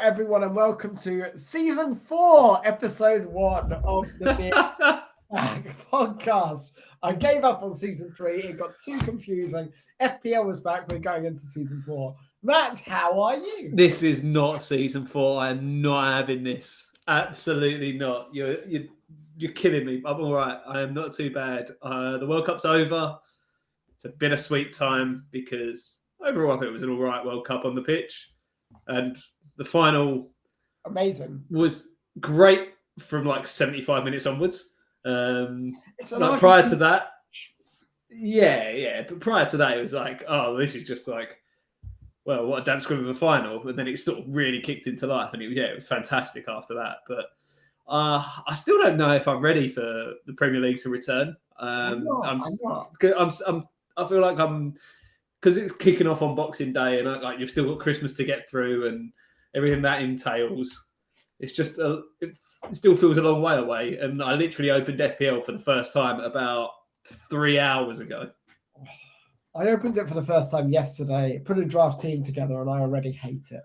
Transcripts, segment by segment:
everyone, and welcome to season 4, episode 1 of the Big Bag podcast. I gave up on season 3. It got too confusing. FPL was back. We're going into season 4. Matt, how are you? This is not season 4. I am not having this. Absolutely not. You're killing me. I'm all right. I am not too bad. The World Cup's over. It's a bittersweet time because overall I think it was an all right World Cup on the pitch. And the final was great from like 75 minutes onwards. Like prior to that, but prior to that, it was like, oh, this is just like, well, what a damn squib of a final. And then it sort of really kicked into life, and it was fantastic after that. But I still don't know if I'm ready for the Premier League to return. I'm not. I feel like I'm, because it's kicking off on Boxing Day, and like you've still got Christmas to get through and everything that entails. It's just it still feels a long way away. And I literally opened FPL for the first time about 3 hours ago. I opened it for the first time yesterday, put a draft team together, and I already hate it.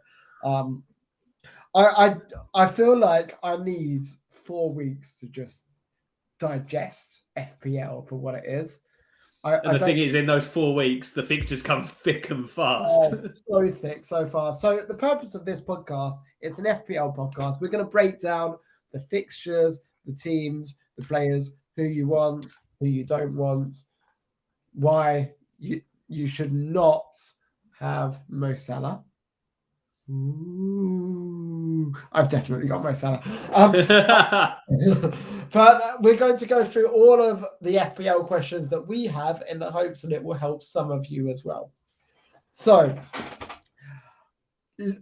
I feel like I need 4 weeks to just digest FPL for what it is. The thing is, in those 4 weeks, the fixtures come thick and fast. So thick, so fast. So the purpose of this podcast, it's an FPL podcast. We're going to break down the fixtures, the teams, the players, who you want, who you don't want, why you should not have Mo Salah. Ooh, I've definitely got Mo Salah. But we're going to go through all of the FPL questions that we have in the hopes that it will help some of you as well. So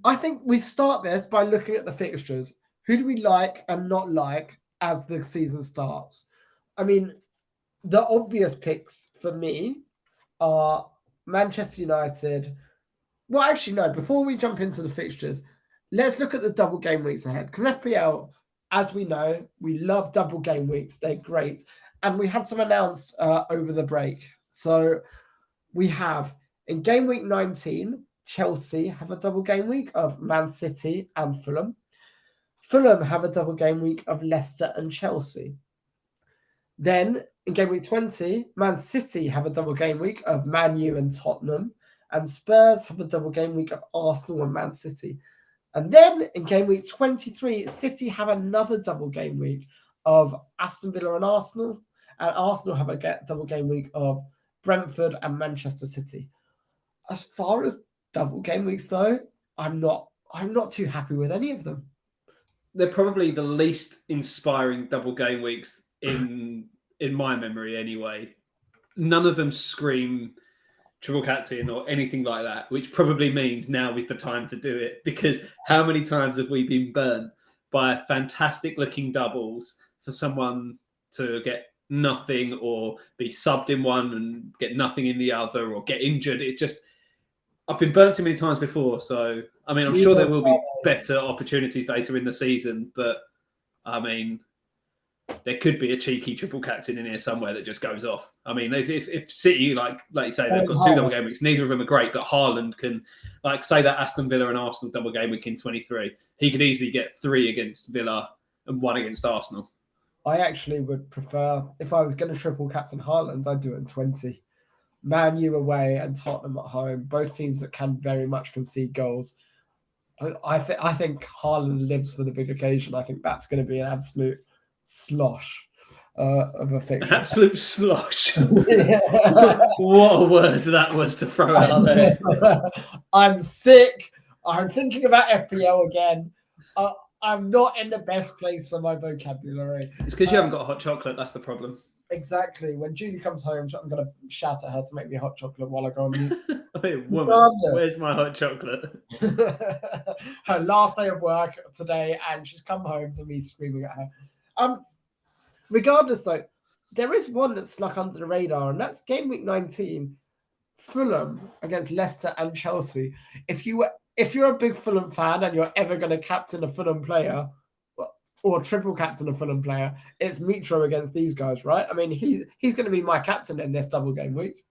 I think we start this by looking at the fixtures. Who do we like and not like as the season starts? I mean, the obvious picks for me are Manchester United. Well, actually, no. Before we jump into the fixtures, let's look at the double game weeks ahead. Because FPL, as we know, we love double game weeks. They're great. And we had some announced over the break. So we have, in game week 19, Chelsea have a double game week of Man City and Fulham. Fulham have a double game week of Leicester and Chelsea. Then, in game week 20, Man City have a double game week of Man U and Tottenham. And Spurs have a double game week of Arsenal and Man City. And then in game week 23, City have another double game week of Aston Villa and Arsenal. And Arsenal have a double game week of Brentford and Manchester City. As far as double game weeks, though, I'm not too happy with any of them. They're probably the least inspiring double game weeks in my memory anyway. None of them scream triple captain or anything like that, which probably means now is the time to do it, because how many times have we been burnt by fantastic looking doubles for someone to get nothing or be subbed in one and get nothing in the other or get injured? It's just, I've been burnt too many times before. So, I mean, I'm sure there will be better opportunities later in the season, but I mean, there could be a cheeky triple captain in here somewhere that just goes off. I mean, if City, like you say, they've got 2 double game weeks, neither of them are great, but Haaland can, like, say that Aston Villa and Arsenal double game week in 23, he could easily get 3 against Villa and 1 against Arsenal. I actually would prefer, if I was going to triple captain Haaland, I'd do it in 20. Man U away and Tottenham at home, both teams that can very much concede goals. I think Haaland lives for the big occasion. I think that's going to be an absolute slosh of a fixture. An absolute slosh. What a word that was to throw out there. I'm sick. I'm thinking about FPL again. I'm not in the best place for my vocabulary. It's because you haven't got hot chocolate. That's the problem. Exactly. When Julie comes home, I'm going to shout at her to make me hot chocolate while I go on mute. Wait, woman, where's my hot chocolate? Her last day of work today, and she's come home to me screaming at her. Regardless, though, there is one that's snuck under the radar, and that's game week 19, Fulham against Leicester and Chelsea. If you're a big Fulham fan and you're ever going to captain a Fulham player or triple captain a Fulham player, it's Mitro against these guys, right? I mean, he's going to be my captain in this double game week.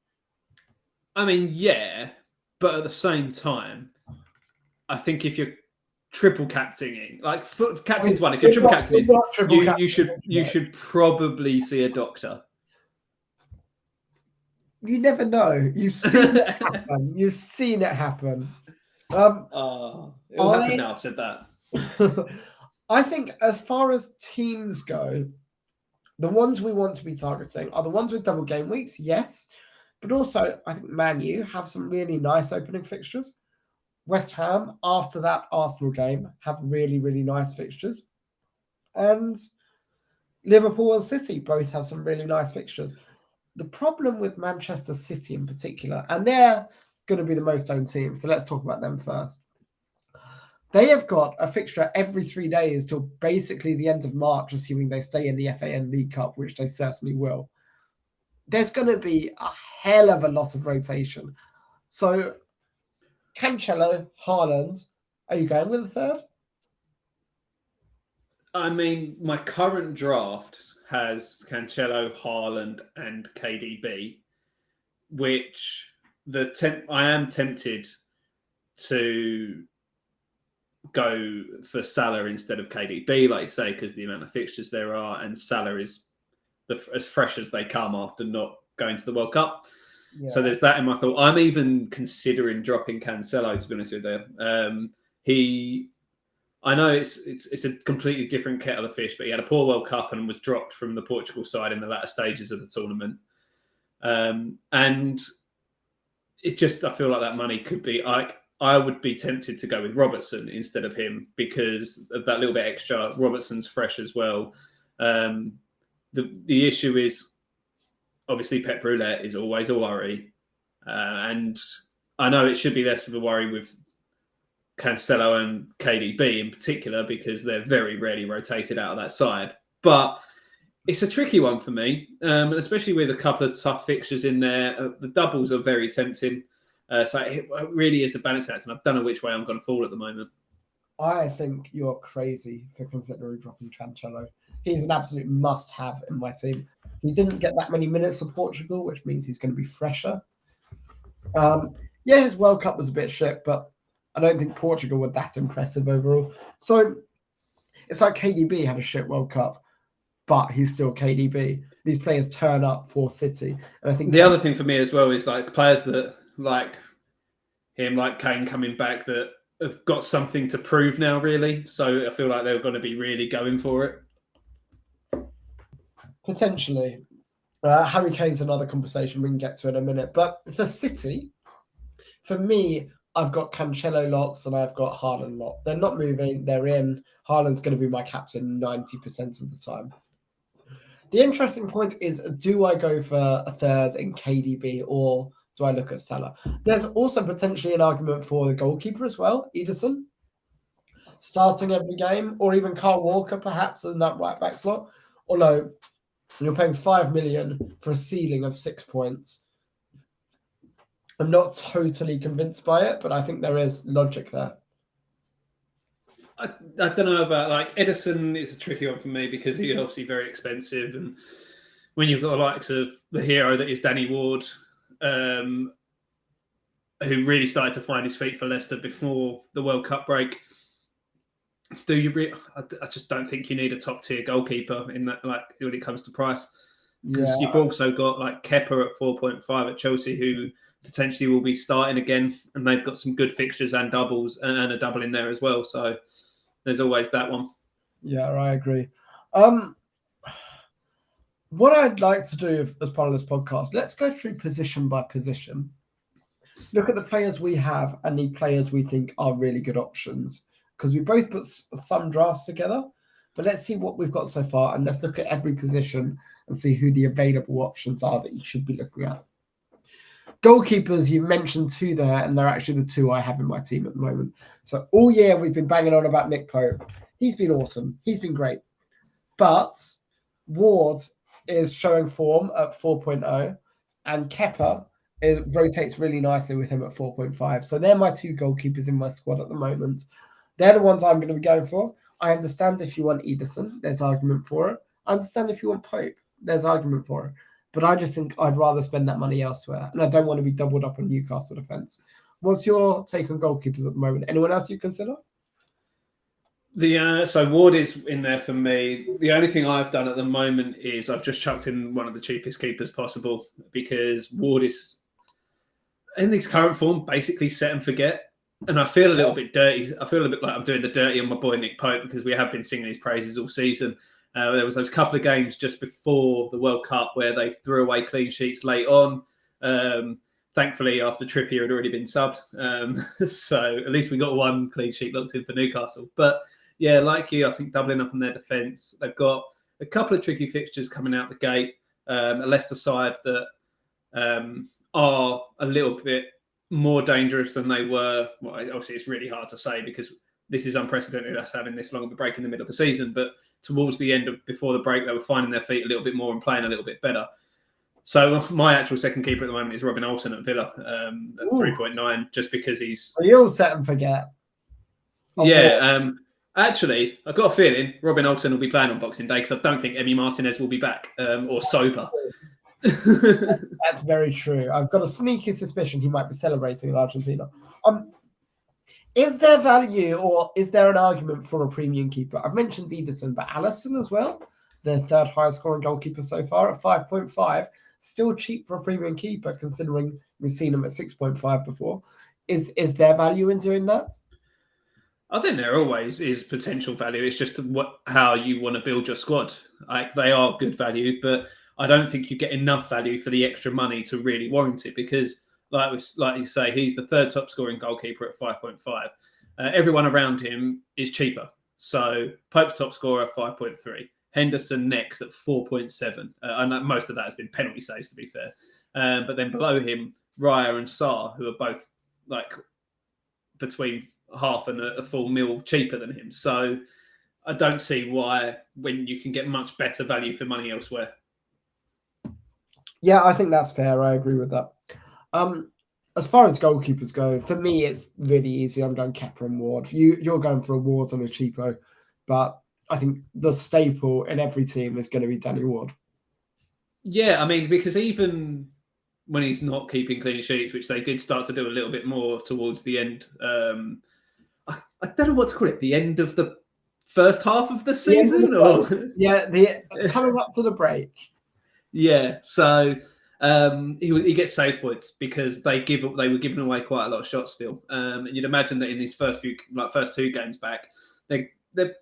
I mean, yeah, but at the same time, I think if you're triple captaining. Like captain's one. If We're you're triple not- captaining, we're not triple you should probably see a doctor. You never know. You've seen it happen. You've seen it happen. It'll happen now. I've said that. I think as far as teams go, the ones we want to be targeting are the ones with double game weeks, yes. But also, I think Man U have some really nice opening fixtures. West Ham, after that Arsenal game, have really, really nice fixtures. And Liverpool and City both have some really nice fixtures. The problem with Manchester City in particular, and they're going to be the most owned team, so let's talk about them first. They have got a fixture every 3 days till basically the end of March, assuming they stay in the FAN League Cup, which they certainly will. There's going to be a hell of a lot of rotation. So, Cancelo, Haaland, are you going with a third? I mean, my current draft has Cancelo, Haaland, and KDB, which I am tempted to go for Salah instead of KDB, like you say, because the amount of fixtures there are, and Salah is as fresh as they come after not going to the World Cup. Yeah. So there's that in my thought. I'm even considering dropping Cancelo, to be honest with you. I know it's a completely different kettle of fish, but he had a poor World Cup and was dropped from the Portugal side in the latter stages of the tournament. And it just, I feel like that money could be like, I would be tempted to go with Robertson instead of him because of that little bit extra. Robertson's fresh as well. The issue is obviously Pep Roulette is always a worry. And I know it should be less of a worry with Cancelo and KDB in particular because they're very rarely rotated out of that side. But it's a tricky one for me, and especially with a couple of tough fixtures in there. The doubles are very tempting. So it really is a balance act, and I don't know which way I'm going to fall at the moment. I think you're crazy for considering dropping Cancelo. He's an absolute must-have in my team. He didn't get that many minutes for Portugal, which means he's going to be fresher. Yeah, his World Cup was a bit shit, but I don't think Portugal were that impressive overall. So it's like KDB had a shit World Cup, but he's still KDB. These players turn up for City. And I think the other thing for me as well is like players that like him, like Kane coming back, that have got something to prove now, really. So I feel like they're going to be really going for it. Potentially. Harry Kane's another conversation we can get to in a minute. But for City, for me, I've got Cancelo locks and I've got Haaland locked. They're not moving. They're in. Haaland's going to be my captain 90% of the time. The interesting point is, do I go for a third in KDB or do I look at Salah? There's also potentially an argument for the goalkeeper as well, Ederson, starting every game, or even Kyle Walker perhaps in that right back slot. Although you're paying $5 million for a ceiling of 6 points. I'm not totally convinced by it, but I think there is logic there. I don't know about like Ederson is a tricky one for me because he's obviously very expensive, and when you've got the likes of the hero that is Danny Ward, who really started to find his feet for Leicester before the World Cup break, I just don't think you need a top tier goalkeeper in that, like when it comes to price, because you've also got like Kepa at 4.5 at Chelsea, who potentially will be starting again, and they've got some good fixtures and doubles and a double in there as well. So there's always that one. Yeah, I agree. What I'd like to do as part of this podcast, let's go through position by position. Look at the players we have and the players we think are really good options, because we both put some drafts together, but let's see what we've got so far, and let's look at every position and see who the available options are that you should be looking at. Goalkeepers, you mentioned two there, and they're actually the two I have in my team at the moment. So all year we've been banging on about Nick Pope. He's been awesome. He's been great. But Ward is showing form at 4.0, and Kepa rotates really nicely with him at 4.5. So they're my two goalkeepers in my squad at the moment. They're the ones I'm going to be going for. I understand if you want Ederson, there's argument for it. I understand if you want Pope, there's argument for it. But I just think I'd rather spend that money elsewhere. And I don't want to be doubled up on Newcastle defence. What's your take on goalkeepers at the moment? Anyone else you consider? So Ward is in there for me. The only thing I've done at the moment is I've just chucked in one of the cheapest keepers possible because Ward is in his current form basically set and forget. And I feel a little bit dirty. I feel a bit like I'm doing the dirty on my boy Nick Pope because we have been singing his praises all season. There was those couple of games just before the World Cup where they threw away clean sheets late on. Thankfully, after Trippier had already been subbed. So at least we got one clean sheet locked in for Newcastle. But yeah, like you, I think doubling up on their defence. They've got a couple of tricky fixtures coming out the gate. A Leicester side that are a little bit more dangerous than they were. Well, obviously, it's really hard to say because this is unprecedented, us having this long of a break in the middle of the season. But towards the end before the break, they were finding their feet a little bit more and playing a little bit better. So my actual second keeper at the moment is Robin Olsen at Villa at 3.9, just because he's... You'll set and forget. Actually, I've got a feeling Robin Olsen will be playing on Boxing Day because I don't think Emi Martinez will be back or sober. That's very true. I've got a sneaky suspicion he might be celebrating in Argentina. Is there value or is there an argument for a premium keeper? I've mentioned Ederson, but Alisson as well, the third highest scoring goalkeeper so far at 5.5, still cheap for a premium keeper considering we've seen him at 6.5 before. Is there value in doing that? I think there always is potential value. It's just how you want to build your squad. Like they are good value, but I don't think you get enough value for the extra money to really warrant it because, like you say, he's the third top scoring goalkeeper at 5.5. Everyone around him is cheaper. So Pope's top scorer at 5.3. Henderson next at 4.7. And most of that has been penalty saves, to be fair. But then below him, Raya and Sarr, who are both like between half and a full mil cheaper than him. So I don't see why when you can get much better value for money elsewhere. Yeah, I think that's fair. I agree with that. As far as goalkeepers go, for me, it's really easy. I'm going Kepa and Ward. You're going for a Ward and a cheapo, but I think the staple in every team is going to be Danny Ward. Yeah, I mean, because even when he's not keeping clean sheets, which they did start to do a little bit more towards the end, I don't know what to call it, the end of the first half of the season? Coming up to the break. Yeah, so he gets save points because they were giving away quite a lot of shots still. And you'd imagine that in these first two games back, they're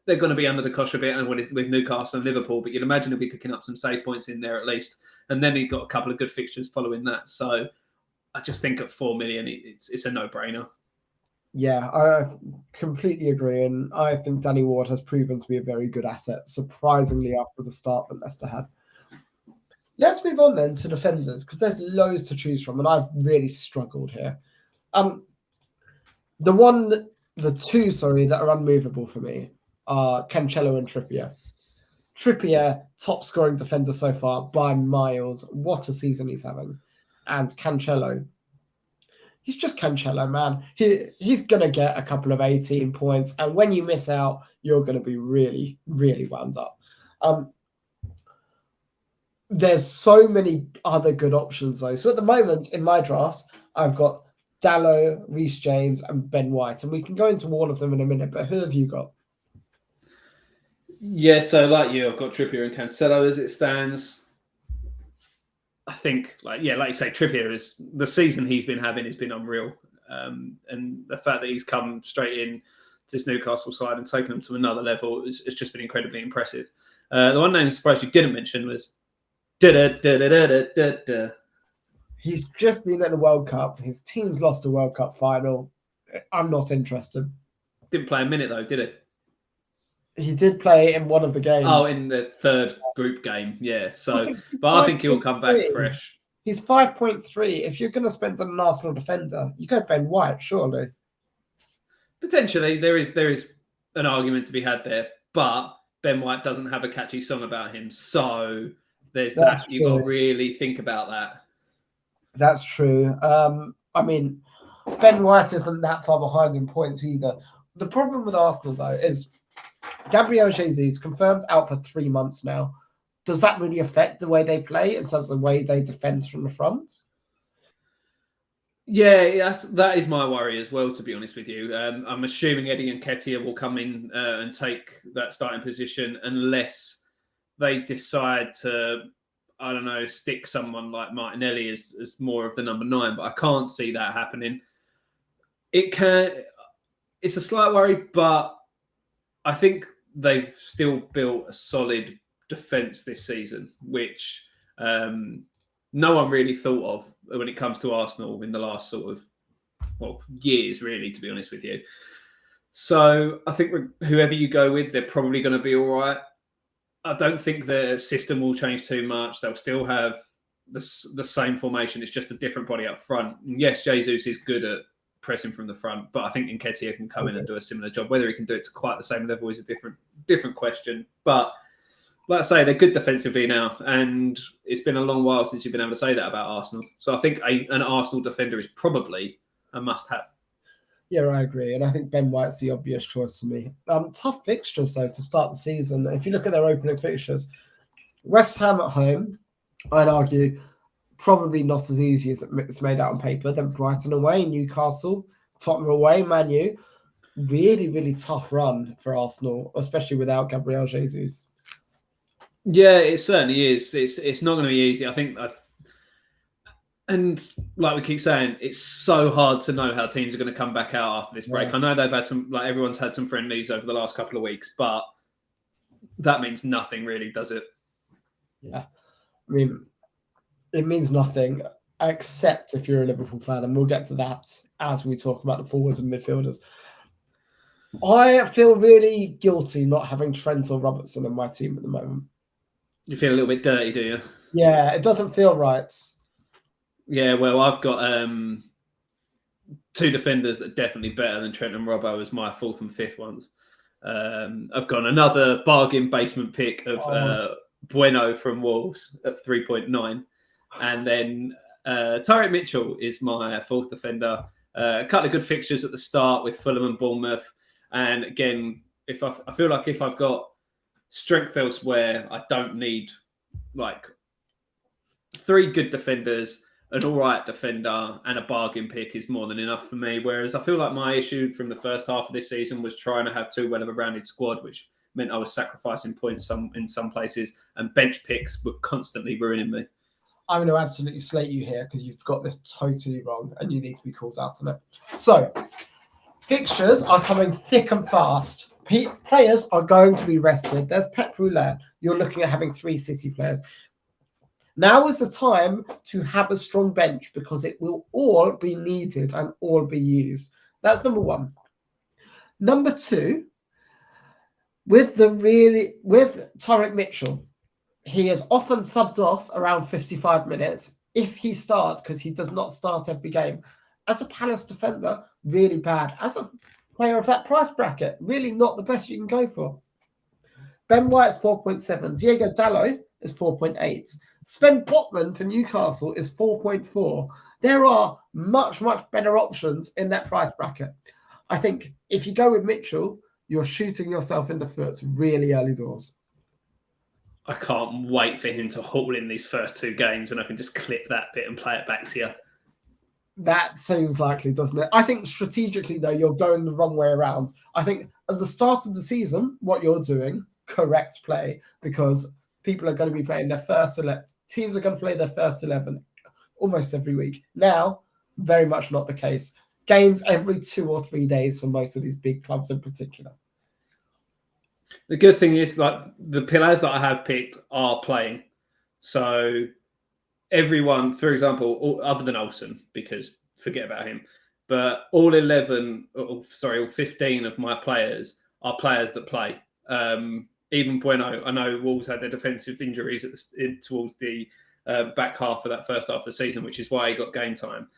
going to be under the cosh a bit with Newcastle and Liverpool, but you'd imagine he'll be picking up some save points in there at least. And then he got a couple of good fixtures following that. So I just think at 4 million, it's a no-brainer. Yeah, I completely agree. And I think Danny Ward has proven to be a very good asset, surprisingly, after the start that Leicester had. Let's move on then to defenders, because there's loads to choose from, and I've really struggled here. The two that are unmovable for me are Cancelo and Trippier. Trippier, top scoring defender so far by miles. What a season he's having. And Cancelo, he's just Cancelo, man. He's going to get a couple of 18 points. And when you miss out, you're going to be really, really wound up. There's so many other good options, though. So at the moment, in my draft, I've got Dalot, Reece James, and Ben White. And we can go into all of them in a minute. But who have you got? Yeah, so like you, I've got Trippier and Cancelo as it stands. I think, like you say, Trippier is the season he's been having has been unreal, and the fact that he's come straight in to this Newcastle side and taken them to another level has just been incredibly impressive. The one name I'm surprised you didn't mention was He's just been at the World Cup. His team's lost a World Cup final. I'm not interested. Didn't play a minute though, did it? He did play in one of the games. Oh, in the third group game, yeah. So, but I think he'll come back fresh. He's 5.3. If you're going to spend on an Arsenal defender, you go Ben White, surely. Potentially, there is an argument to be had there, but Ben White doesn't have a catchy song about him, so there's that. You've got to really think about that. That's true. I mean, Ben White isn't that far behind in points either. The problem with Arsenal, though, is Gabriel Jesus confirmed out for 3 months now. Does that really affect the way they play in terms of the way they defend from the front? Yeah, that is my worry as well, to be honest with you. I'm assuming Eddie and Nketiah will come in and take that starting position unless they decide to, I don't know, stick someone like Martinelli as more of the number 9. But I can't see that happening. It's a slight worry, but I think they've still built a solid defence this season, which no one really thought of when it comes to Arsenal in the last sort of years, really, to be honest with you. So I think whoever you go with, they're probably going to be all right. I don't think the system will change too much. They'll still have the same formation. It's just a different body up front. And yes, Jesus is good at pressing from the front, but I think Nketiah can come in and do a similar job. Whether he can do it to quite the same level is a different question. But like I say, they're good defensively now, and it's been a long while since you've been able to say that about Arsenal. So I think an Arsenal defender is probably a must-have. Yeah, I agree. And I think Ben White's the obvious choice for me. Tough fixtures, though, to start the season. If you look at their opening fixtures, West Ham at home, I'd argue, probably not as easy as it's made out on paper. Then Brighton away, Newcastle, Tottenham away, Man U. Really, really tough run for Arsenal, especially without Gabriel Jesus. Yeah, it certainly is. It's not going to be easy. I think and like we keep saying, it's so hard to know how teams are going to come back out after this break. Yeah. I know they've had everyone's had some friendlies over the last couple of weeks, but that means nothing really, does it? Yeah. I mean, it means nothing except if you're a Liverpool fan, and we'll get to that as we talk about the forwards and midfielders. I feel really guilty not having Trent or Robertson in my team at the moment. You feel a little bit dirty, do you? Yeah, it doesn't feel right. Yeah, well, I've got two defenders that are definitely better than Trent and Robbo as my fourth and fifth ones. I've got another bargain basement pick of Bueno from Wolves at 3.9. And then Tyreek Mitchell is my fourth defender. A couple of good fixtures at the start with Fulham and Bournemouth. And again, I feel like if I've got strength elsewhere, I don't need like 3 good defenders, an all right defender, and a bargain pick is more than enough for me. Whereas I feel like my issue from the first half of this season was trying to have too well of a rounded squad, which meant I was sacrificing points in some places, and bench picks were constantly ruining me. I'm going to absolutely slate you here because you've got this totally wrong and you need to be called out on it. So, fixtures are coming thick and fast. Players are going to be rested. There's Pep Roulette. You're looking at having 3 City players. Now is the time to have a strong bench because it will all be needed and all be used. That's number 1. Number 2, with Tyreek Mitchell, he is often subbed off around 55 minutes if he starts, because he does not start every game. As a Palace defender, really bad. As a player of that price bracket, really not the best you can go for. Ben White's 4.7. Diego Dalot is 4.8. Sven Botman for Newcastle is 4.4. There are much, much better options in that price bracket. I think if you go with Mitchell, you're shooting yourself in the foot really early doors. I can't wait for him to haul in these first 2 games and I can just clip that bit and play it back to you. That seems likely, doesn't it? I think strategically, though, you're going the wrong way around. I think at the start of the season, what you're doing, correct play, because people are going to be playing their first 11. Teams are going to play their first 11 almost every week. Now, very much not the case. Games every 2 or 3 days for most of these big clubs in particular. The good thing is, like, the players that I have picked are playing. So everyone, for example, other than Olsen, because forget about him, but all 15 of my players are players that play. Even Bueno, I know Wolves had their defensive injuries towards the back half of that first half of the season, which is why he got game time.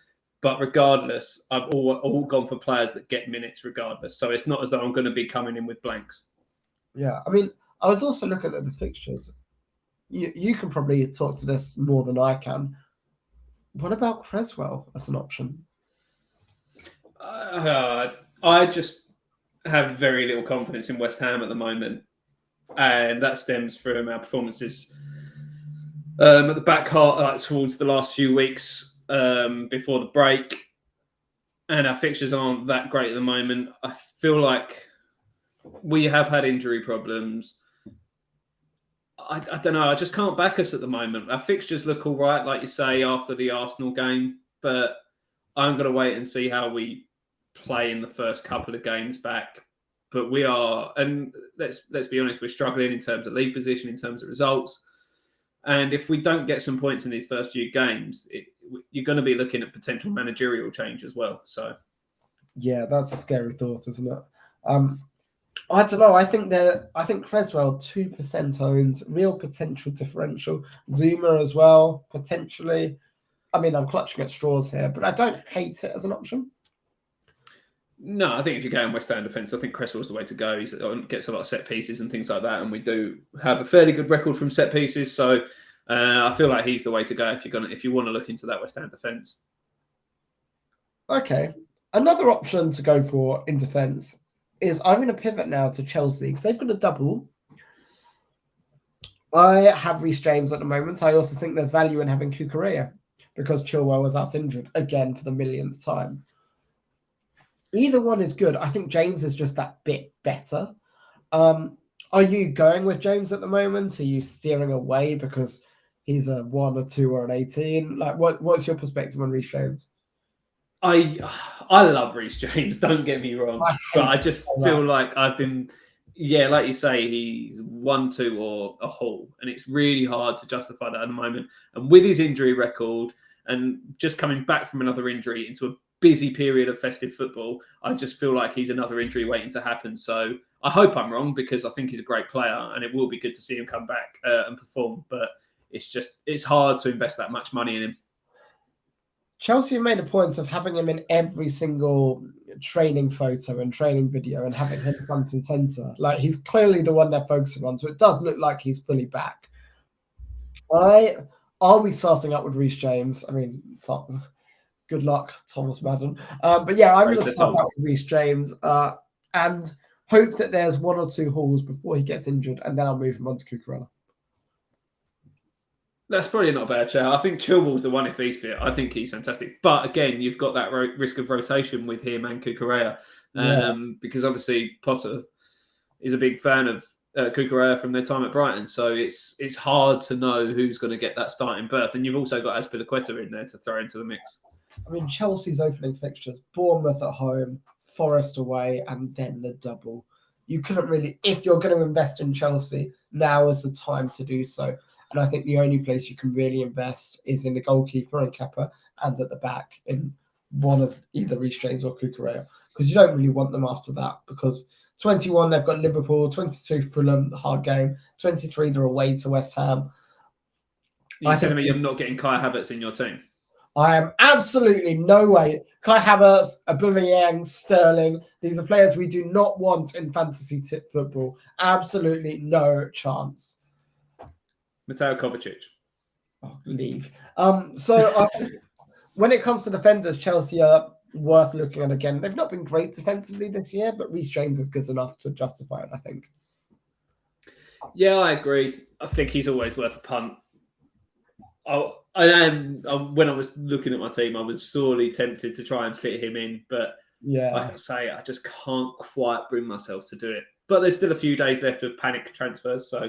But regardless, I've all gone for players that get minutes regardless. So it's not as though I'm going to be coming in with blanks. Yeah, I mean, I was also looking at the fixtures. You can probably talk to this more than I can. What about Cresswell as an option? I just have very little confidence in West Ham at the moment. And that stems from our performances at the back half, towards the last few weeks before the break. and our fixtures aren't that great at the moment. I feel like we have had injury problems. I don't know. I just can't back us at the moment. Our fixtures look all right, like you say, after the Arsenal game, but I'm going to wait and see how we play in the first couple of games back. But we are, and let's be honest, we're struggling in terms of league position, in terms of results. And if we don't get some points in these first few games, you're going to be looking at potential managerial change as well. So, yeah, that's a scary thought, isn't it? I don't know. I think Creswell 2% owned, real potential differential. Zuma as well, potentially. I mean, I'm clutching at straws here, but I don't hate it as an option. no, I think if you're going West Ham defence, I think Cresswell's the way to go. He gets a lot of set pieces and things like that, and we do have a fairly good record from set pieces. So I feel like he's the way to go if you want to look into that West Ham defence. Okay, another option to go for in defence is I'm going to pivot now to Chelsea because they've got a double. I have Reece James at the moment. I also think there's value in having Cucurella because Chilwell was out injured again for the millionth time. Either one is good. I think James is just that bit better. Are you going with James at the moment? Are you steering away because he's a 1 or 2 or an 18? Like, what's your perspective on Reece James? I love Reece James. Don't get me wrong, but I just feel like I've been, like you say, he's 1, 2 or a haul, and it's really hard to justify that at the moment. And with his injury record and just coming back from another injury into a busy period of festive football, I just feel like he's another injury waiting to happen. So I hope I'm wrong because I think he's a great player, and it will be good to see him come back and perform. But it's hard to invest that much money in him. Chelsea made a point of having him in every single training photo and training video and having him front and centre. Like, he's clearly the one they're focusing on, so it does look like he's fully back. Are we starting up with Reece James? I mean, fuck. Good luck, Thomas Madden. But yeah, I'm going to start out with Reece James and hope that there's 1 or 2 hauls before he gets injured, and then I'll move him on to Cucurella. That's probably not a bad shout. I think Chilwell's the one if he's fit. I think he's fantastic. But again, you've got that risk of rotation with him and Cucurella because obviously Potter is a big fan of Cucurella from their time at Brighton. So it's hard to know who's going to get that starting berth. And you've also got Azpilicueta in there to throw into the mix. I mean, Chelsea's opening fixtures, Bournemouth at home, Forest away, and then the double. You couldn't really, if you're going to invest in Chelsea, now is the time to do so. And I think the only place you can really invest is in the goalkeeper and Kepa and at the back in one of either Reece James or Cucurella, because you don't really want them after that, because 21, they've got Liverpool, 22, Fulham, hard game, 23, they're away to West Ham. You're telling me you're not getting Kai Havertz in your team? I am absolutely no way. Kai Havertz, Aubameyang, Sterling, these are players we do not want in fantasy tip football. Absolutely no chance. Mateo Kovacic. Oh, leave. When it comes to defenders, Chelsea are worth looking at again. They've not been great defensively this year, but Reece James is good enough to justify it, I think. Yeah, I agree. I think he's always worth a punt. When I was looking at my team, I was sorely tempted to try and fit him in, but like I say, I just can't quite bring myself to do it. But there's still a few days left of panic transfers, so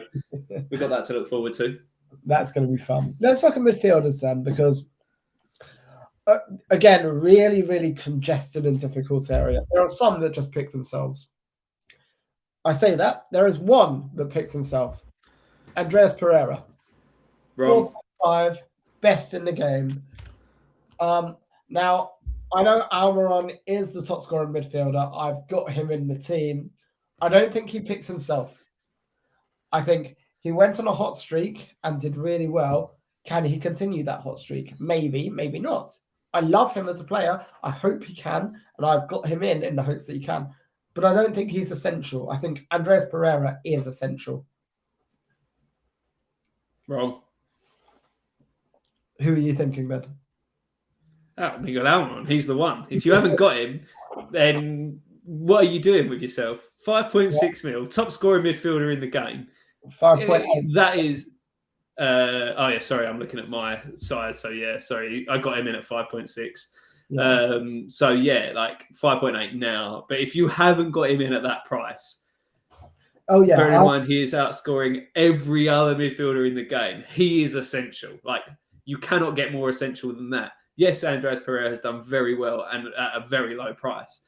we've got that to look forward to. That's going to be fun. Let's look at midfielders then, because again, really, really congested and difficult area. There are some that just pick themselves. I say that. There is one that picks himself. Andreas Pereira. Wrong. 4.5, best in the game. Now, I know Almiron is the top scorer midfielder. I've got him in the team. I don't think he picks himself. I think he went on a hot streak and did really well. Can he continue that hot streak? Maybe, maybe not. I love him as a player. I hope he can, and I've got him in the hopes that he can. But I don't think he's essential. I think Andreas Pereira is essential. Wrong. Who are you thinking, Ben? Miguel Almiron. He's the one. If you haven't got him, then what are you doing with yourself? 5.6 mil, top scoring midfielder in the game. 5.8. That is. Sorry, I'm looking at my side. So yeah, sorry, I got him in at 5.6. Yeah. So yeah, like 5.8 now. But if you haven't got him in at that price, Oh yeah. bearing in mind he is outscoring every other midfielder in the game, he is essential. Like you cannot get more essential than that. Yes, Andreas Pereira has done very well and at a very low price,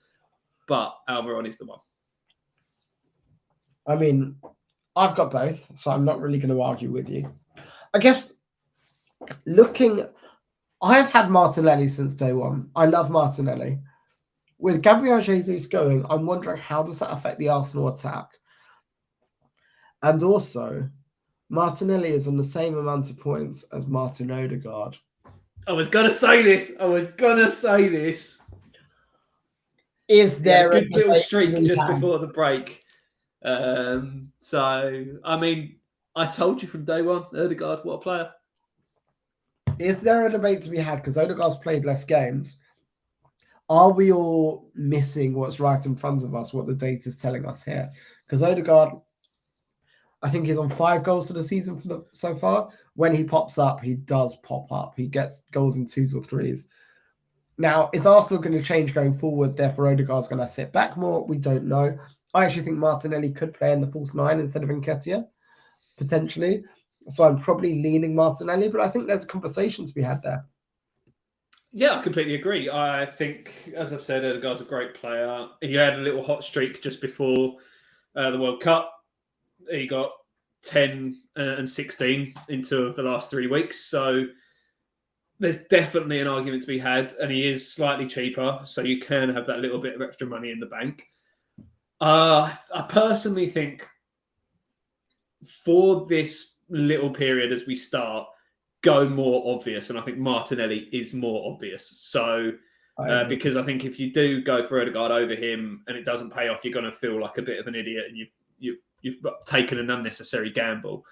but Almiron is the one. I mean, I've got both, so I'm not really going to argue with you. I guess I've had Martinelli since day one. I love Martinelli. With Gabriel Jesus going, I'm wondering how does that affect the Arsenal attack? And also, Martinelli is on the same amount of points as Martin Odegaard. I was gonna say this. Is there a good little streak just had? before the break? So I mean, I told you from day one, Odegaard, what a player. Is there a debate to be had? Because Odegaard's played less games. Are we all missing what's right in front of us, what the data is telling us here? Because Odegaard, I think he's on 5 goals for the season so far. When he pops up, he does pop up. He gets goals in 2s or 3s. Now, is Arsenal going to change going forward? Therefore, Odegaard's going to sit back more? We don't know. I actually think Martinelli could play in the false 9 instead of Nketiah, potentially. So I'm probably leaning Martinelli, but I think there's a conversation to be had there. Yeah, I completely agree. I think, as I've said, Odegaard's a great player. He had a little hot streak just before the World Cup. He got 10 and 16 into the last 3 weeks. So there's definitely an argument to be had, and he is slightly cheaper, so you can have that little bit of extra money in the bank. I personally think for this little period as we start, go more obvious, and I think Martinelli is more obvious. So because I think if you do go for Odegaard over him and it doesn't pay off, you're going to feel like a bit of an idiot and you've taken an unnecessary gamble.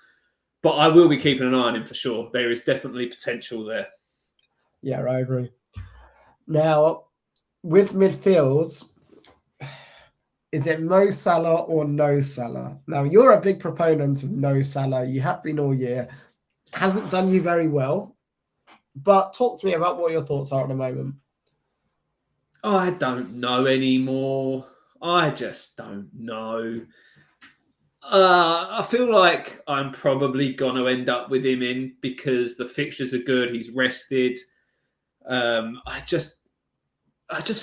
But I will be keeping an eye on him for sure. There is definitely potential there. Yeah, I agree. Now, with midfields, is it Mo Salah or no Salah? Now, you're a big proponent of no Salah. You have been all year. Hasn't done you very well. But talk to me about what your thoughts are at the moment. I don't know anymore. I just don't know. I feel like I'm probably going to end up with him in because the fixtures are good. He's rested. I just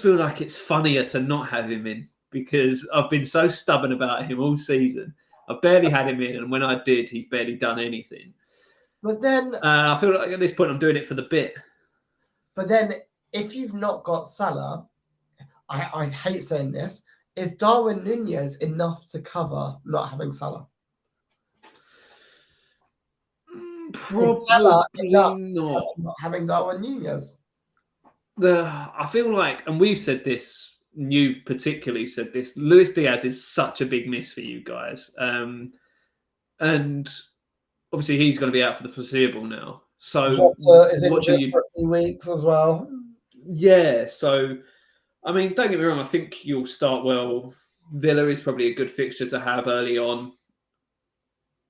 feel like it's funnier to not have him in because I've been so stubborn about him all season. I barely had him in, and when I did, he's barely done anything. But then I feel like at this point I'm doing it for the bit. But then, if you've not got Salah, I hate saying this, is Darwin Nunez enough to cover not having Salah? Probably not. Not having Darwin Nunez. I feel like, and we've said this, you particularly said this, Luis Diaz is such a big miss for you guys. And obviously he's going to be out for the foreseeable now. So is it what do you... for a few weeks as well? Yeah, so I mean, don't get me wrong, I think you'll start well. Villa is probably a good fixture to have early on.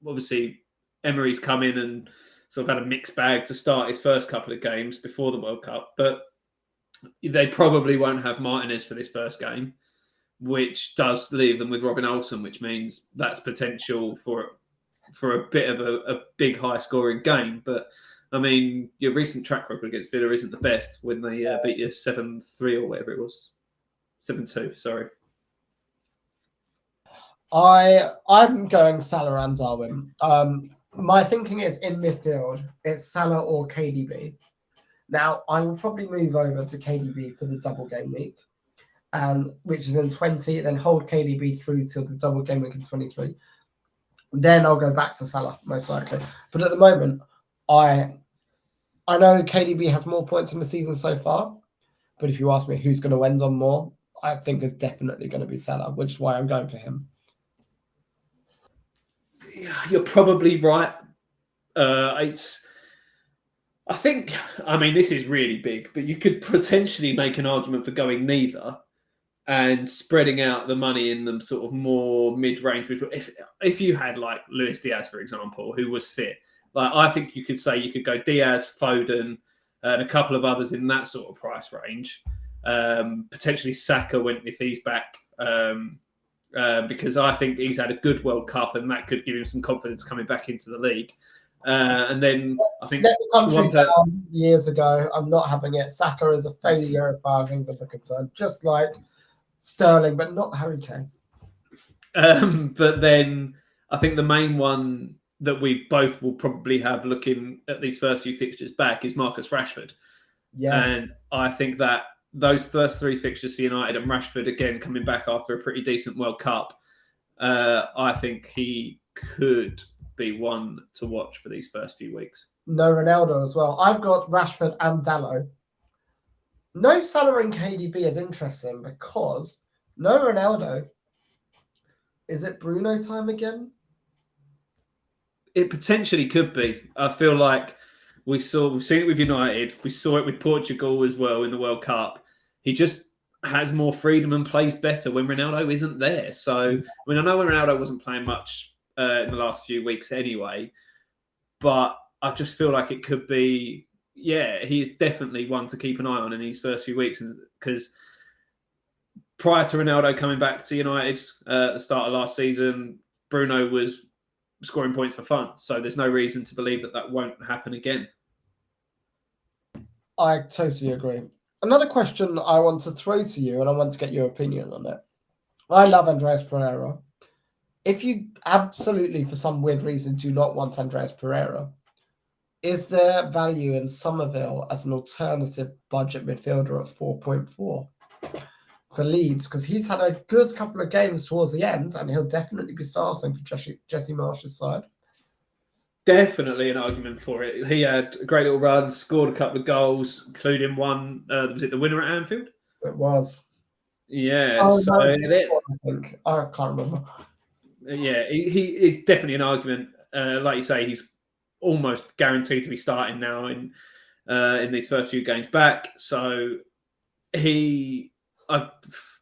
Obviously, Emery's come in and sort of had a mixed bag to start his first couple of games before the World Cup, but they probably won't have Martinez for this first game, which does leave them with Robin Olsen, which means that's potential for a bit of a big high-scoring game. But, I mean, your recent track record against Villa isn't the best when they beat you 7-3 or whatever it was. 7-2, sorry. I'm going Salah and Darwin. My thinking is in midfield, it's Salah or KDB. Now, I will probably move over to KDB for the double game week, and which is in 20, then hold KDB through till the double game week in 23. Then I'll go back to Salah, most likely. But at the moment, I know KDB has more points in the season so far, but if you ask me who's going to end on more, I think it's definitely going to be Salah, which is why I'm going for him. You're probably right. I mean, this is really big, but you could potentially make an argument for going neither and spreading out the money in them sort of more mid-range. If you had like Luis Diaz, for example, who was fit, like I think you could say you could go Diaz, Foden, and a couple of others in that sort of price range. Potentially Saka if he's back, because I think he's had a good World Cup and that could give him some confidence coming back into the league. And then I think let the country down years ago. I'm not having it. Saka is a failure as far as England are concerned, just like Sterling, but not Harry Kane. But then I think the main one that we both will probably have looking at these first few fixtures back is Marcus Rashford. Yes. And I think that those first 3 fixtures for United and Rashford, again, coming back after a pretty decent World Cup, I think he could be one to watch for these first few weeks. No Ronaldo as well. I've got Rashford and Dalot. No Salah and KDB is interesting because no Ronaldo. Is it Bruno time again? It potentially could be. I feel like we've seen it with United. We saw it with Portugal as well in the World Cup. He just has more freedom and plays better when Ronaldo isn't there. So, I mean, I know when Ronaldo wasn't playing much in the last few weeks anyway, but I just feel like it could be, he's definitely one to keep an eye on in these first few weeks. Because prior to Ronaldo coming back to United at the start of last season, Bruno was scoring points for fun. So there's no reason to believe that won't happen again. I totally agree. Another question I want to throw to you, and I want to get your opinion on it. I love Andreas Pereira. If you absolutely, for some weird reason, do not want Andreas Pereira, is there value in Somerville as an alternative budget midfielder at 4.4 for Leeds? Because he's had a good couple of games towards the end, and he'll definitely be starting for Jesse Marsh's side. Definitely an argument for it. He had a great little run, scored a couple of goals, including one. Was it the winner at Anfield? It was. Yeah. Oh, so no, I think. I can't remember. Yeah, he is definitely an argument. Like you say, he's almost guaranteed to be starting now in these first few games back. So I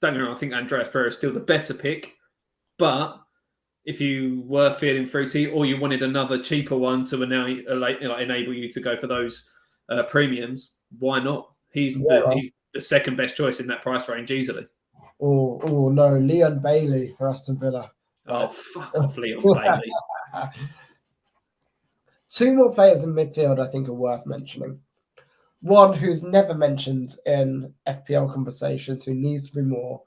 don't know. I think Andreas Pereira is still the better pick, but if you were feeling fruity or you wanted another cheaper one to enable you to go for those premiums, why not? He's the second best choice in that price range easily. Oh no, Leon Bailey for Aston Villa. Oh, fuck off, Leon Bailey. 2 more players in midfield I think are worth mentioning. One who's never mentioned in FPL conversations, who needs to be more,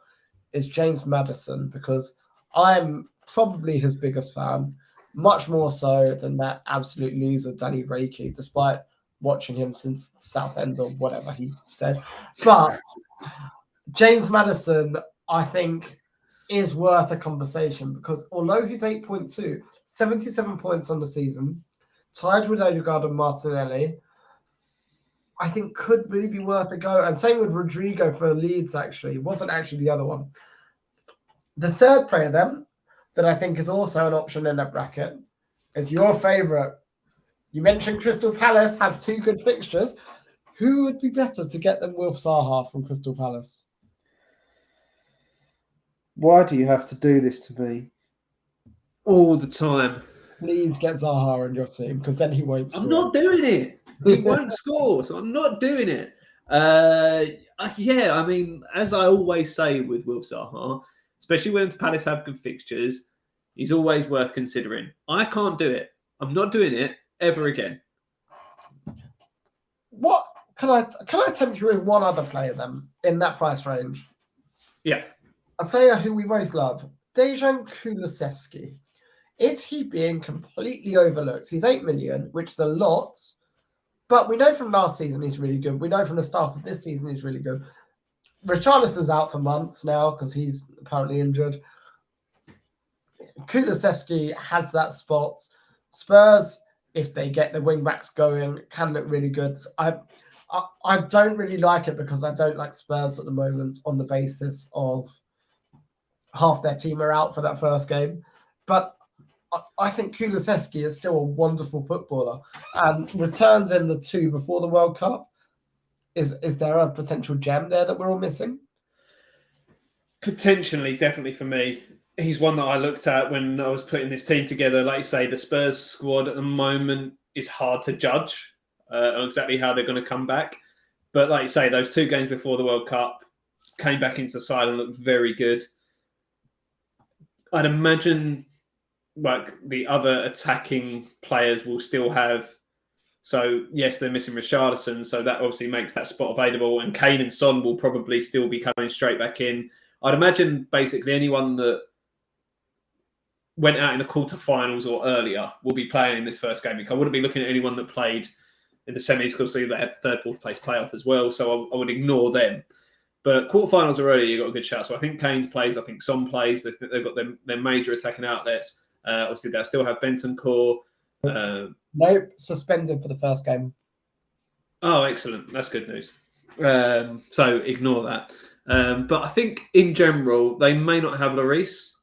is James Maddison, because I'm probably his biggest fan, much more so than that absolute loser Danny Reiki, despite watching him since Southend or whatever he said. But James Maddison, I think, is worth a conversation because although he's 8.2, 77 points on the season, tied with Odegaard and Martinelli, I think could really be worth a go. And same with Rodrigo for Leeds, actually. Wasn't actually the other one. The third player then, that I think is also an option in that bracket, is your favourite. You mentioned Crystal Palace have 2 good fixtures. Who would be better to get than Wilf Zaha from Crystal Palace? Why do you have to do this to me? All the time. Please get Zaha on your team, because then he won't score. I'm not doing it. He won't score, so I'm not doing it. I mean, as I always say with Wilf Zaha, especially when Palace have good fixtures, he's always worth considering. I can't do it. I'm not doing it ever again. What can I tempt you with one other player then in that price range? Yeah. A player who we both love, Dejan Kulusevski. Is he being completely overlooked? He's 8 million, which is a lot, but we know from last season he's really good. We know from the start of this season he's really good. Richarlison's out for months now because he's apparently injured. Kulusevski has that spot. Spurs, if they get the wing backs going, can look really good. I don't really like it because I don't like Spurs at the moment on the basis of half their team are out for that first game. But I think Kulusevski is still a wonderful footballer and returns in the 2 before the World Cup. Is there a potential gem there that we're all missing? Potentially, definitely for me. He's one that I looked at when I was putting this team together. Like you say, the Spurs squad at the moment is hard to judge. on exactly how they're going to come back. But like you say, those 2 games before the World Cup came back into the side and looked very good. I'd imagine like the other attacking players will still have. So yes, they're missing Richarlison, so that obviously makes that spot available. And Kane and Son will probably still be coming straight back in. I'd imagine basically anyone that went out in the quarterfinals or earlier will be playing in this first game week. I wouldn't be looking at anyone that played in the semis because they had third, fourth place playoff as well. So I would ignore them. But quarterfinals are early, you've got a good shot. So I think Kane plays, I think Son plays. They've got their major attacking outlets. Obviously, they'll still have Bentancur. Nope, suspended for the first game. Oh, excellent. That's good news. So ignore that. But I think in general, they may not have Lloris.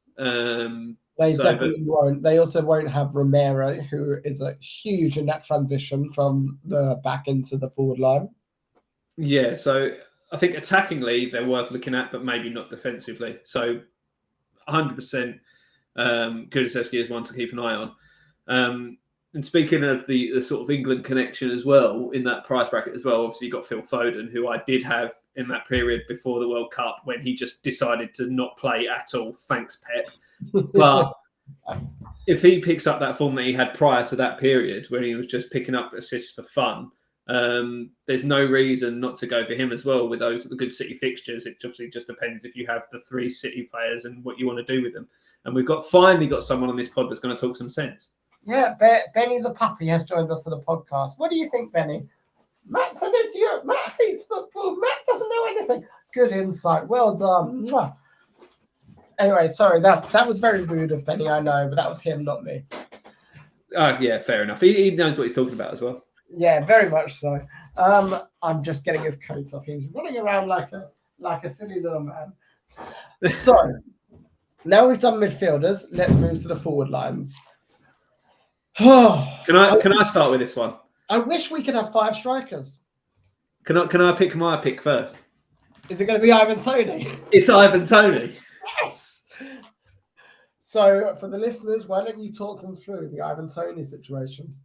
They definitely won't. They also won't have Romero, who is a huge in that transition from the back into the forward line. Yeah, so I think attackingly they're worth looking at, but maybe not defensively. So 100% Kulusevski is one to keep an eye on. And speaking of the sort of England connection as well, in that price bracket as well, obviously you've got Phil Foden, who I did have in that period before the World Cup when he just decided to not play at all. Thanks, Pep. But if he picks up that form that he had prior to that period, when he was just picking up assists for fun, there's no reason not to go for him as well with the good City fixtures. It obviously just depends if you have the 3 City players and what you want to do with them. And we've finally got someone on this pod that's going to talk some sense. Yeah, Benny the puppy has joined us on the podcast. What do you think, Benny? Matt's an idiot. Matt hates football. Matt doesn't know anything. Good insight. Well done. Mwah. Anyway, sorry, that was very rude of Benny, I know, but that was him, not me. Yeah, fair enough. He knows what he's talking about as well. Yeah, very much so. I'm just getting his coat off. He's running around like a silly little man. So, now we've done midfielders, let's move to the forward lines. Can I start with this one? I wish we could have 5 strikers. Can I pick my pick first? Is it going to be Ivan Toney? It's Ivan Toney. Yes. So for the listeners, why don't you talk them through the Ivan Toney situation?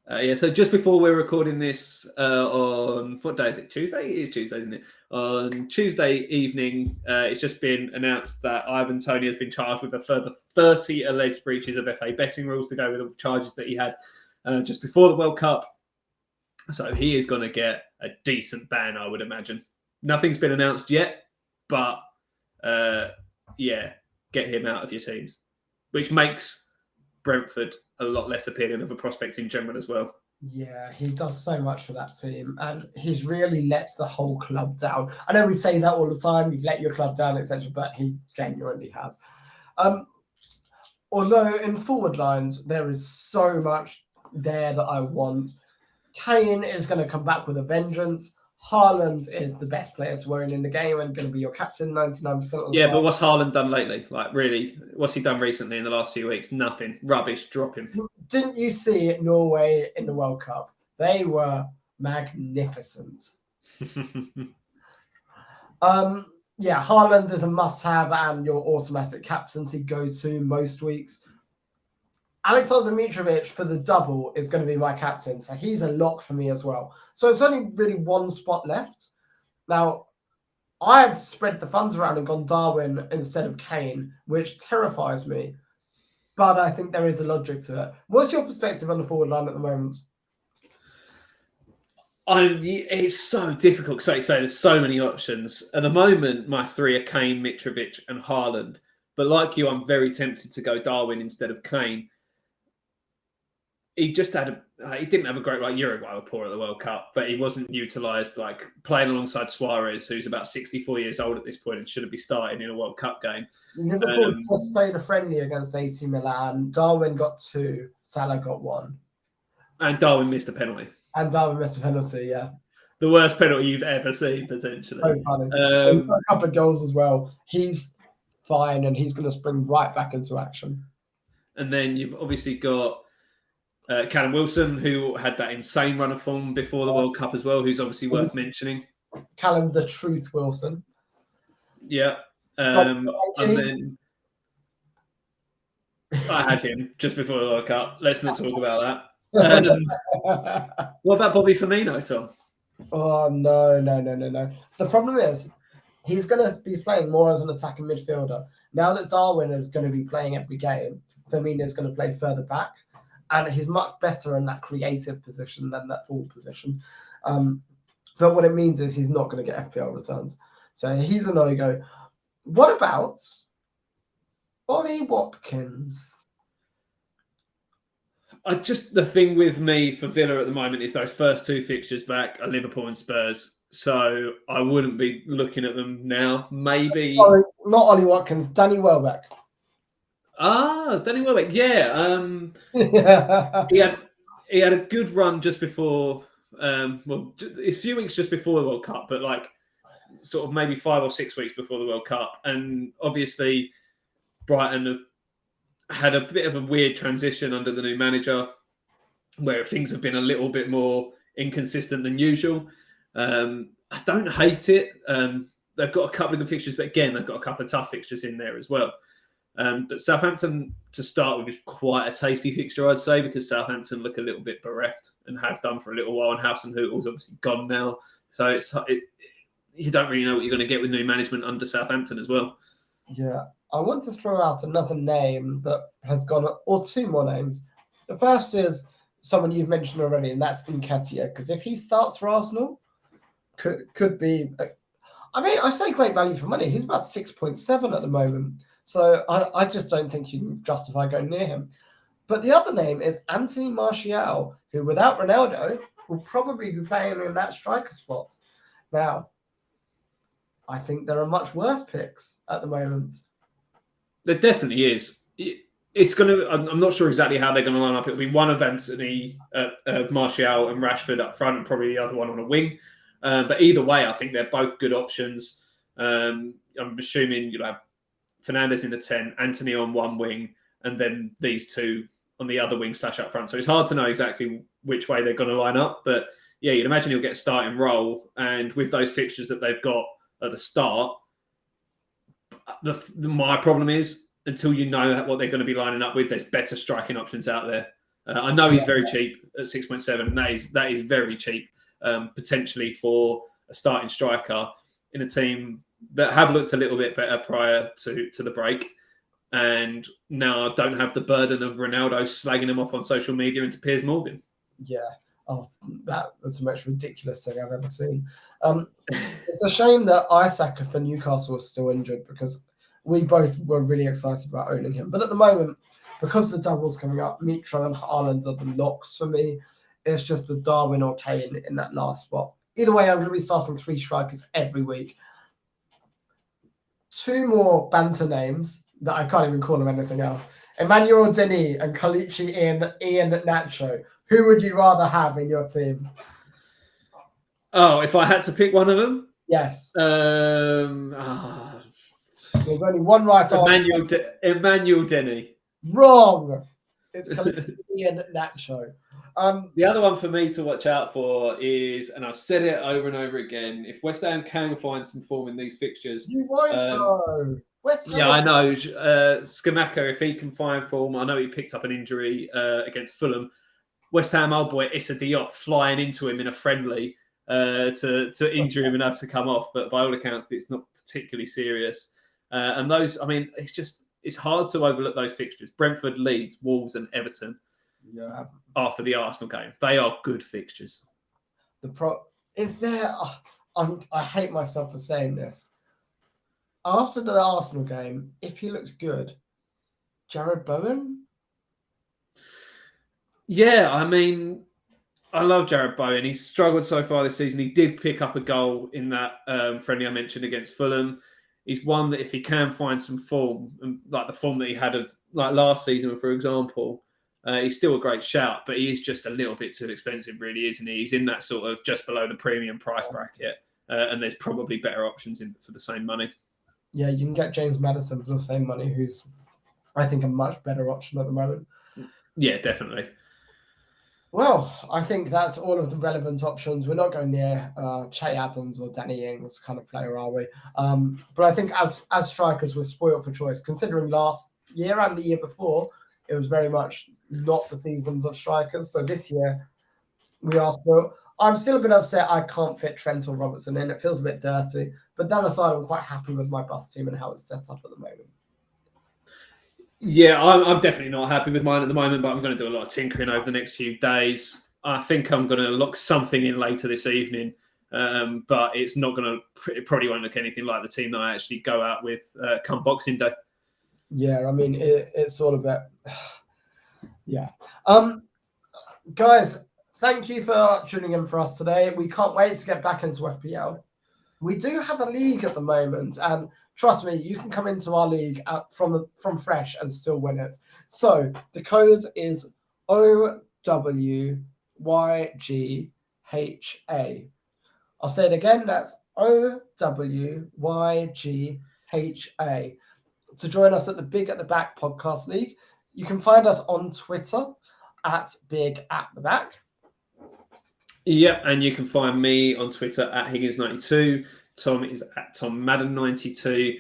So just before we're recording this on what day is it? Tuesday? It is Tuesday, isn't it? On Tuesday evening, it's just been announced that Ivan Toney has been charged with a further 30 alleged breaches of FA betting rules to go with the charges that he had just before the World Cup. So he is going to get a decent ban, I would imagine. Nothing's been announced yet, but get him out of your teams, which makes Brentford a lot less appealing of a prospect in general as well. Yeah, he does so much for that team, and he's really let the whole club down. I know we say that all the time, you've let your club down, etc., but he genuinely has. Although in forward lines, there is so much there that I want. Kane is going to come back with a vengeance. Haaland is the best player to own in the game and going to be your captain 99% of the time. Yeah, but what's Haaland done lately? Like, really, what's he done recently in the last few weeks? Nothing. Rubbish. Drop him. Didn't you see Norway in the World Cup? They were magnificent. Haaland is a must-have and your automatic captaincy go-to most weeks. Alexander Mitrovic for the double is going to be my captain, so he's a lock for me as well. So it's only really one spot left. Now, I've spread the funds around and gone Darwin instead of Kane, which terrifies me. But I think there is a logic to it. What's your perspective on the forward line at the moment? It's so difficult because, like you say, there's so many options. At the moment, my 3 are Kane, Mitrovic, and Haaland. But like you, I'm very tempted to go Darwin instead of Kane. He just he didn't have a great Uruguay were poor at the World Cup, but he wasn't utilised playing alongside Suarez, who's about 64 years old at this point and shouldn't be starting in a World Cup game. Liverpool just played a friendly against AC Milan. Darwin got 2, Salah got 1. And Darwin missed a penalty. Yeah. The worst penalty you've ever seen, potentially. So funny. He's got a couple of goals as well. He's fine, and he's going to spring right back into action. And then you've obviously got Callum Wilson, who had that insane run of form before the World Cup as well, who's obviously worth mentioning. Callum the Truth Wilson. Yeah. And then I had him just before the World Cup. Let's not talk about that. What about Bobby Firmino, Tom? Oh, no. The problem is he's going to be playing more as an attacking midfielder. Now that Darwin is going to be playing every game, Firmino is going to play further back. And he's much better in that creative position than that forward position. But what it means is he's not going to get FPL returns. So he's a no-go. What about Ollie Watkins? The thing with me for Villa at the moment is those first two fixtures back are Liverpool and Spurs. So I wouldn't be looking at them now. Maybe Sorry, not Ollie Watkins, Danny Welbeck. Danny Welbeck. Yeah, he had a good run just before. It's a few weeks just before the World Cup, but like sort of maybe 5 or 6 weeks before the World Cup, and obviously Brighton have had a bit of a weird transition under the new manager, where things have been a little bit more inconsistent than usual. I don't hate it. They've got a couple of good fixtures, but again, they've got a couple of tough fixtures in there as well. But Southampton, to start with, is quite a tasty fixture, I'd say, because Southampton look a little bit bereft and have done for a little while, and House and Hootel's obviously gone now. So you don't really know what you're going to get with new management under Southampton as well. Yeah. I want to throw out another name that has gone, or two more names. The first is someone you've mentioned already, and that's Nketiah, because if he starts for Arsenal, could be. I mean, I say great value for money. He's about 6.7 at the moment, so I just don't think you can justify going near him. But the other name is Anthony Martial, who, without Ronaldo, will probably be playing in that striker spot. Now, I think there are much worse picks at the moment. There definitely is. It's going to. I'm not sure exactly how they're going to line up. It'll be one of Anthony, Martial, and Rashford up front, and probably the other one on a wing. But either way, I think they're both good options. I'm assuming you'll have Fernandes in the 10, Anthony on one wing, and then these two on the other wing / up front. So it's hard to know exactly which way they're going to line up. But yeah, you'd imagine he'll get a starting role. And with those fixtures that they've got at the start, my problem is until you know what they're going to be lining up with, there's better striking options out there. I know he's very cheap at 6.7, and that is very cheap, potentially for a starting striker in a team that have looked a little bit better prior to the break, and now don't have the burden of Ronaldo slagging them off on social media into Piers Morgan. Yeah. Oh, that was the most ridiculous thing I've ever seen. It's a shame that Isaac for Newcastle was still injured, because we both were really excited about owning him. But at the moment, because the double's coming up, Mitro and Haaland are the locks for me. It's just a Darwin or Kane in that last spot. Either way, I'm going to be starting 3 strikers every week. 2 more banter names that I can't even call them anything else. Emmanuel Denis and Kalichi Ian Nacho. Who would you rather have in your team? Oh, if I had to pick one of them? Yes. There's only one right answer. Emmanuel Denis. Wrong. It's Kalichi Ian Nacho. The other one for me to watch out for is, and I've said it over and over again, if West Ham can find some form in these fixtures. You won't know. West Ham. Yeah, I know. Scamacca, if he can find form, I know he picked up an injury against Fulham. West Ham old boy Issa Diop flying into him in a friendly to injure him and have to come off. But by all accounts, it's not particularly serious. And those, I mean, it's hard to overlook those fixtures. Brentford, Leeds, Wolves and Everton. Yeah. After the Arsenal game. They are good fixtures. I hate myself for saying this. After the Arsenal game, if he looks good, Jared Bowen? Yeah, I mean, I love Jared Bowen. He's struggled so far this season. He did pick up a goal in that friendly I mentioned against Fulham. He's one that if he can find some form, like the form that he had of like last season, for example, he's still a great shout, but he is just a little bit too expensive, really, isn't he? He's in that sort of just below the premium price bracket, and there's probably better options for the same money. Yeah, you can get James Maddison for the same money, who's, I think, a much better option at the moment. Yeah, definitely. Well, I think that's all of the relevant options. We're not going near Che Adams or Danny Ings kind of player, are we? But I think as strikers, we're spoiled for choice. Considering last year and the year before, it was very much not the seasons of strikers. So this year we asked for. I'm still a bit upset I can't fit Trent or Robertson in. It feels a bit dirty. But that aside, I'm quite happy with my bus team and how it's set up at the moment. Yeah, I'm definitely not happy with mine at the moment, but I'm going to do a lot of tinkering over the next few days. I think I'm going to lock something in later this evening, but it's not going to. It probably won't look anything like the team that I actually go out with come Boxing Day. Yeah, I mean, it's all a bit. Yeah. Guys, thank you for tuning in for us today. We can't wait to get back into FPL. We do have a league at the moment, and trust me, you can come into our league from fresh and still win it. So the code is OWYGHA. I'll say it again. That's OWYGHA. To join us at the Big at the Back podcast league, you can find us on Twitter at Big at the Back. Yep, and you can find me on Twitter at Higgins92. Tom is at TomMadden92.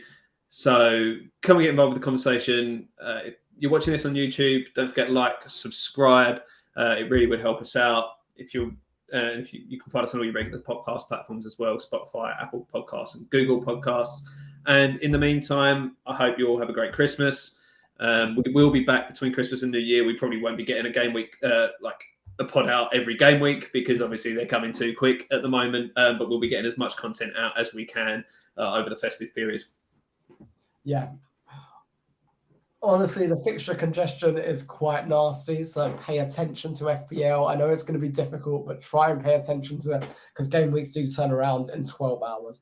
So come and get involved with the conversation. If you're watching this on YouTube, don't forget like, subscribe. It really would help us out. If you can find us on all your regular podcast platforms as well, Spotify, Apple Podcasts, and Google Podcasts. And in the meantime, I hope you all have a great Christmas. We will be back between Christmas and New Year. We probably won't be getting a game week like a pod out every game week because obviously they're coming too quick at the moment. But we'll be getting as much content out as we can over the festive period. Yeah. Honestly, the fixture congestion is quite nasty, so pay attention to FPL. I know it's going to be difficult, but try and pay attention to it because game weeks do turn around in 12 hours.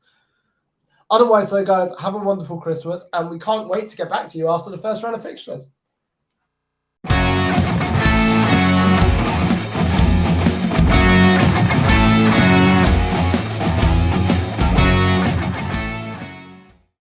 Otherwise, so guys, have a wonderful Christmas, and we can't wait to get back to you after the first round of fixtures.